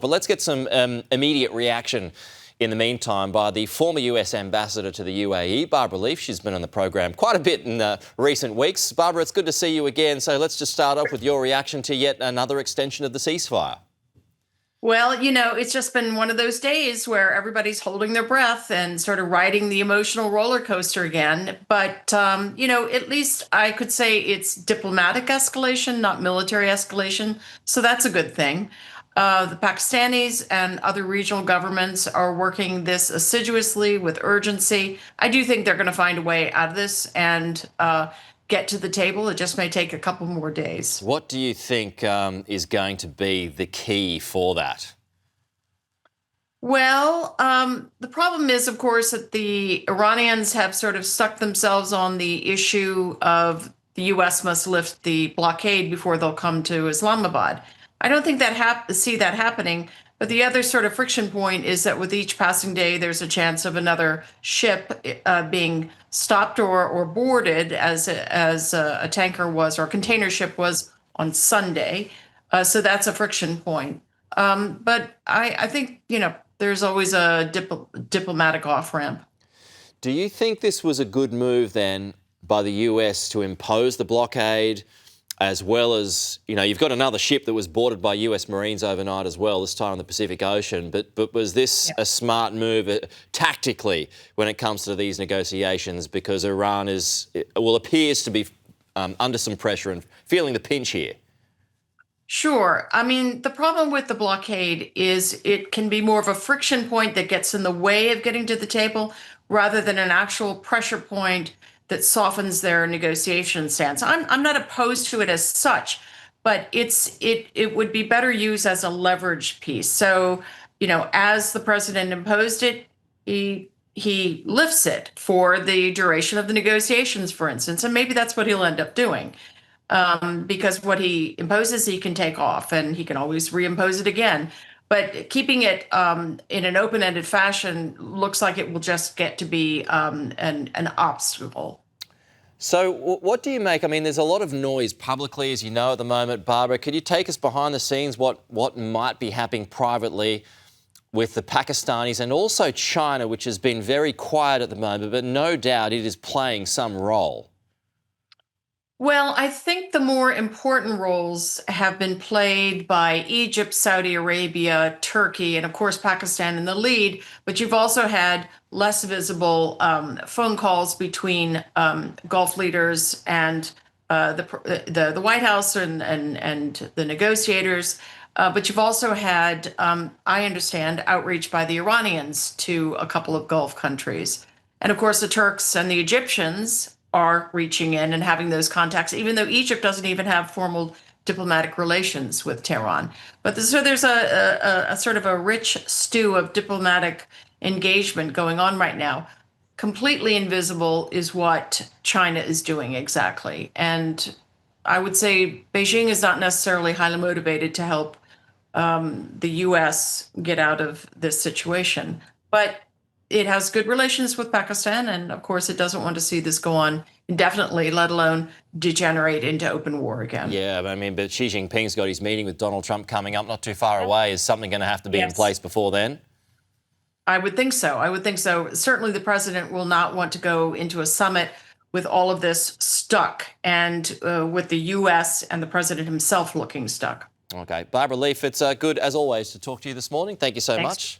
But let's get some immediate reaction in the meantime by the former US ambassador to the UAE, Barbara Leaf. She's been on the program quite a bit in recent weeks. Barbara, it's good to see you again. So let's just start off with your reaction to yet another extension of the ceasefire. Well, it's just been one of those days where everybody's holding their breath and sort of riding the emotional roller coaster again. But, at least I could say it's diplomatic escalation, not military escalation. So that's a good thing. The Pakistanis and other regional governments are working this assiduously with urgency. I do think they're going to find a way out of this and get to the table. It just may take a couple more days. What do you think is going to be the key for that? Well, the problem is, of course, that the Iranians have sort of stuck themselves on the issue of the U.S. must lift the blockade before they'll come to Islamabad. I don't think see that happening. But the other sort of friction point is that with each passing day, there's a chance of another ship being stopped or boarded, as a tanker was or a container ship was on Sunday. So that's a friction point. But I think, there's always a diplomatic off-ramp. Do you think this was a good move then by the US to impose the blockade, as well as, you've got another ship that was boarded by US Marines overnight as well, this time in the Pacific Ocean. But was this a smart move tactically when it comes to these negotiations? Because Iran appears to be under some pressure and feeling the pinch here. Sure. I mean, the problem with the blockade is it can be more of a friction point that gets in the way of getting to the table rather than an actual pressure point that softens their negotiation stance. I'm not opposed to it as such, but it would be better used as a leverage piece. So, as the president imposed it, he lifts it for the duration of the negotiations, for instance, and maybe that's what he'll end up doing. Because what he imposes, he can take off, and he can always reimpose it again. But keeping it in an open-ended fashion looks like it will just get to be an obstacle. So what do you make? I mean, there's a lot of noise publicly, as you know, at the moment. Barbara, could you take us behind the scenes what might be happening privately with the Pakistanis and also China, which has been very quiet at the moment, but no doubt it is playing some role? Well, I think the more important roles have been played by Egypt, Saudi Arabia, Turkey, and of course Pakistan in the lead. But you've also had less visible phone calls between Gulf leaders and the White House and the negotiators. But you've also had, I understand, outreach by the Iranians to a couple of Gulf countries. And of course, the Turks and the Egyptians are reaching in and having those contacts, even though Egypt doesn't even have formal diplomatic relations with Tehran. But so there's a sort of a rich stew of diplomatic engagement going on right now. Completely invisible is what China is doing exactly. And I would say Beijing is not necessarily highly motivated to help the U.S. get out of this situation. But it has good relations with Pakistan, and of course it doesn't want to see this go on indefinitely, let alone degenerate into open war again. Yeah, I mean, but Xi Jinping's got his meeting with Donald Trump coming up not too far away. Is something going to have to be in place before then? I would think so. I would think so. Certainly the president will not want to go into a summit with all of this stuck and with the U.S. and the president himself looking stuck. Okay. Barbara Leaf, it's good, as always, to talk to you this morning. Thank you so much.